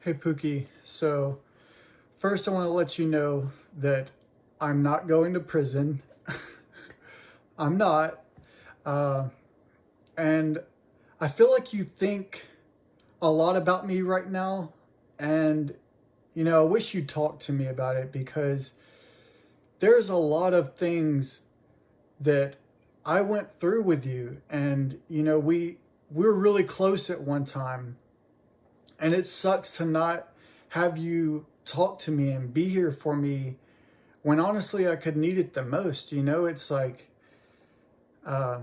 Hey Pookie, so first I want to let you know that I'm not going to prison. I'm not. Uh, and I feel like you think a lot about me right now. And, I wish you'd talk to me about it because there's a lot of things that I went through with you. And, we were really close at one time. And it sucks to not have you talk to me and be here for me when honestly I could need it the most. It's like, uh,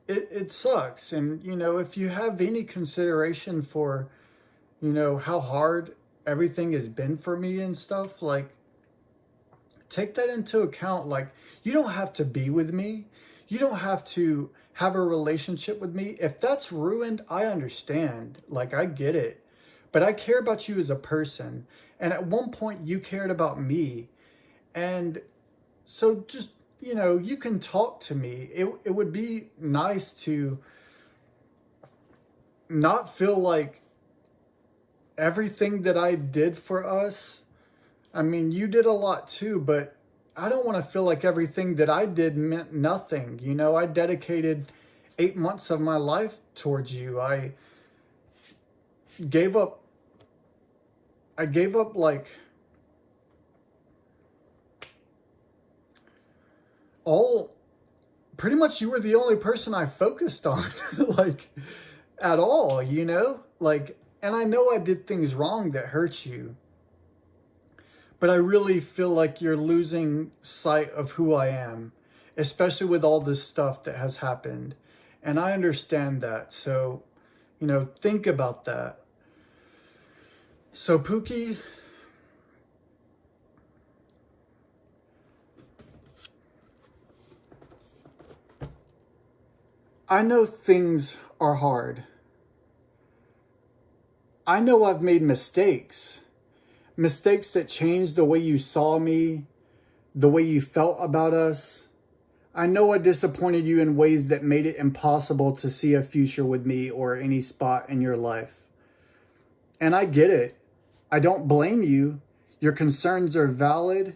it sucks. And, if you have any consideration for, how hard everything has been for me and stuff, like, take that into account. Like, you don't have to be with me. You don't have to have a relationship with me. If that's ruined, I understand. Like, I get it. But I care about you as a person. And at one point, you cared about me. And so just, you can talk to me. It would be nice to not feel like everything that I did for us, I mean, you did a lot too, but I don't want to feel like everything that I did meant nothing. I dedicated 8 months of my life towards you. Gave up, I gave up like all, pretty much you were the only person I focused on, like at all, like, and I know I did things wrong that hurt you. But I really feel like you're losing sight of who I am, especially with all this stuff that has happened. And I understand that. So, think about that. So, Pookie, I know things are hard. I know I've made mistakes. Mistakes that changed the way you saw me, the way you felt about us. I know I disappointed you in ways that made it impossible to see a future with me or any spot in your life. And I get it. I don't blame you. Your concerns are valid,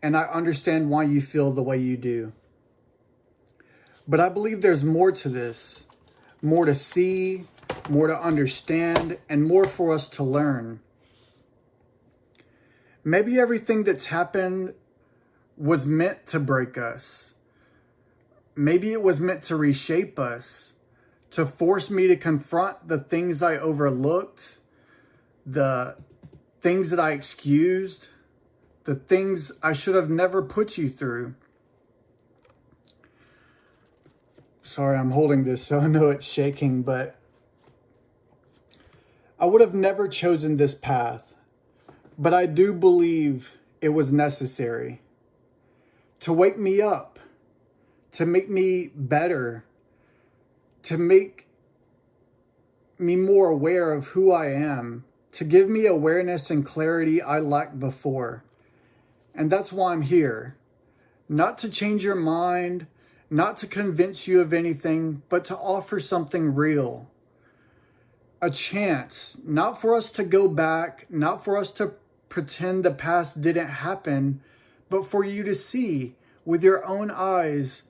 and I understand why you feel the way you do. But I believe there's more to this, more to see, more to understand, and more for us to learn. Maybe everything that's happened was meant to break us. Maybe it was meant to reshape us, to force me to confront the things I overlooked, the things that I excused, the things I should have never put you through. Sorry, I'm holding this, so I know it's shaking, but I would have never chosen this path. But I do believe it was necessary to wake me up, to make me better, to make me more aware of who I am, to give me awareness and clarity I lacked before. And that's why I'm here. Not to change your mind, not to convince you of anything, but to offer something real. A chance, not for us to go back, not for us to pretend the past didn't happen, but for you to see with your own eyes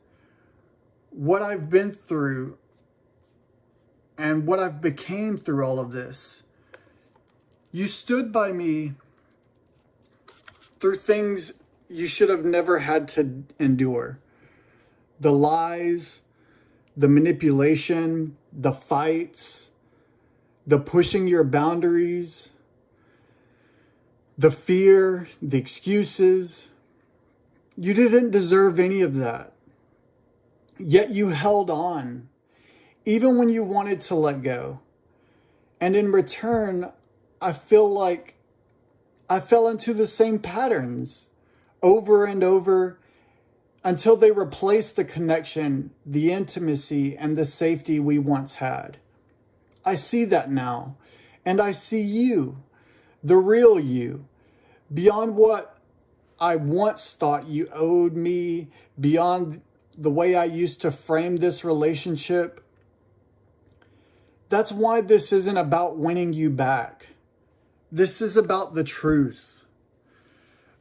what I've been through and what I've became through all of this. You stood by me through things you should have never had to endure. The lies, the manipulation, the fights, the pushing your boundaries, the fear, the excuses. You didn't deserve any of that. Yet you held on, even when you wanted to let go. And in return, I feel like I fell into the same patterns over and over until they replaced the connection, the intimacy, and the safety we once had. I see that now. And I see you, the real you, beyond what I once thought you owed me, beyond the way I used to frame this relationship. That's why this isn't about winning you back. This is about the truth.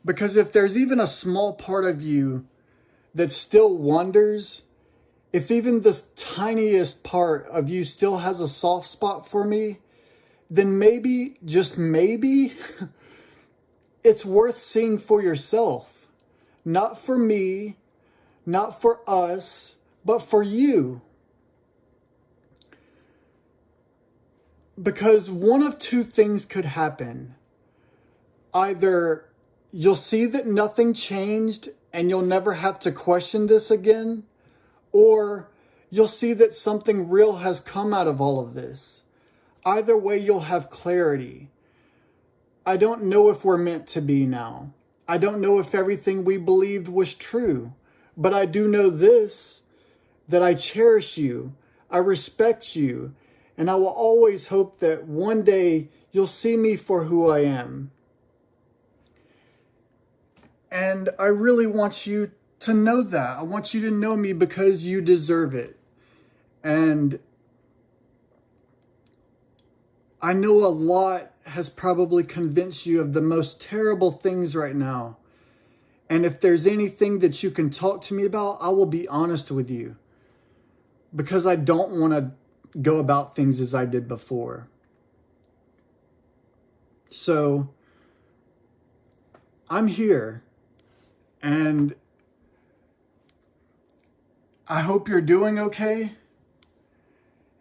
Because if there's even a small part of you that still wonders, if even the tiniest part of you still has a soft spot for me, then maybe, just maybe, it's worth seeing for yourself. Not for me, not for us, but for you. Because one of two things could happen. Either you'll see that nothing changed and you'll never have to question this again, or you'll see that something real has come out of all of this. Either way, you'll have clarity. I don't know if we're meant to be now. I don't know if everything we believed was true, but I do know this, that I cherish you, I respect you, and I will always hope that one day you'll see me for who I am. And I really want you to know that. I want you to know me because you deserve it. And I know a lot has probably convinced you of the most terrible things right now. And if there's anything that you can talk to me about, I will be honest with you. Because I don't want to go about things as I did before. So, I'm here. And I hope you're doing okay.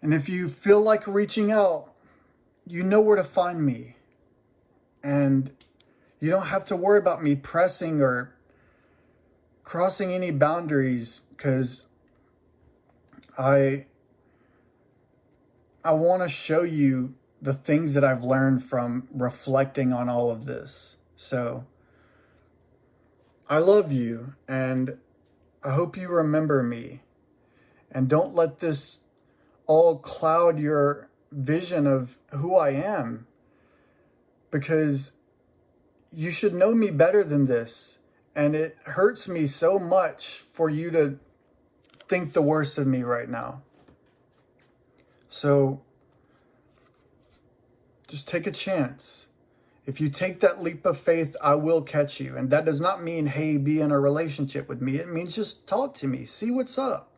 And if you feel like reaching out, you know where to find me. And you don't have to worry about me pressing or crossing any boundaries, because I want to show you the things that I've learned from reflecting on all of this. So I love you, and I hope you remember me. And don't let this all cloud your vision of who I am, because you should know me better than this. And it hurts me so much for you to think the worst of me right now. So just take a chance. If you take that leap of faith, I will catch you. And that does not mean, hey, be in a relationship with me. It means just talk to me. See what's up.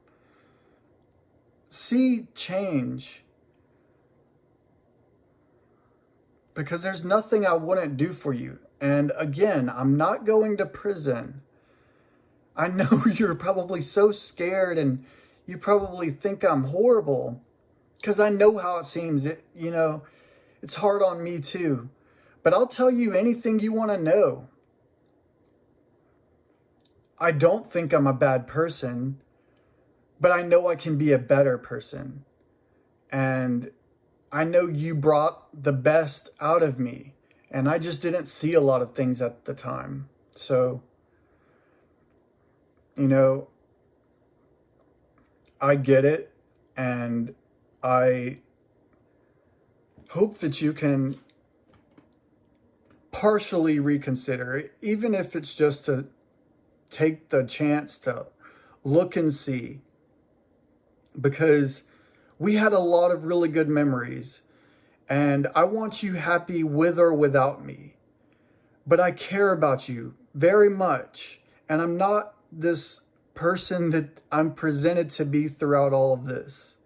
See change. Because there's nothing I wouldn't do for you. And again, I'm not going to prison. I know you're probably so scared and you probably think I'm horrible. Because I know how it seems. It's hard on me too. But I'll tell you anything you want to know. I don't think I'm a bad person, but I know I can be a better person. And I know you brought the best out of me. And I just didn't see a lot of things at the time. So, I get it. And I hope that you can partially reconsider, even if it's just to take the chance to look and see. Because we had a lot of really good memories. And I want you happy with or without me. But I care about you very much. And I'm not this person that I'm presented to be throughout all of this.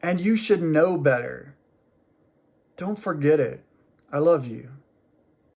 And you should know better. Don't forget it. I love you.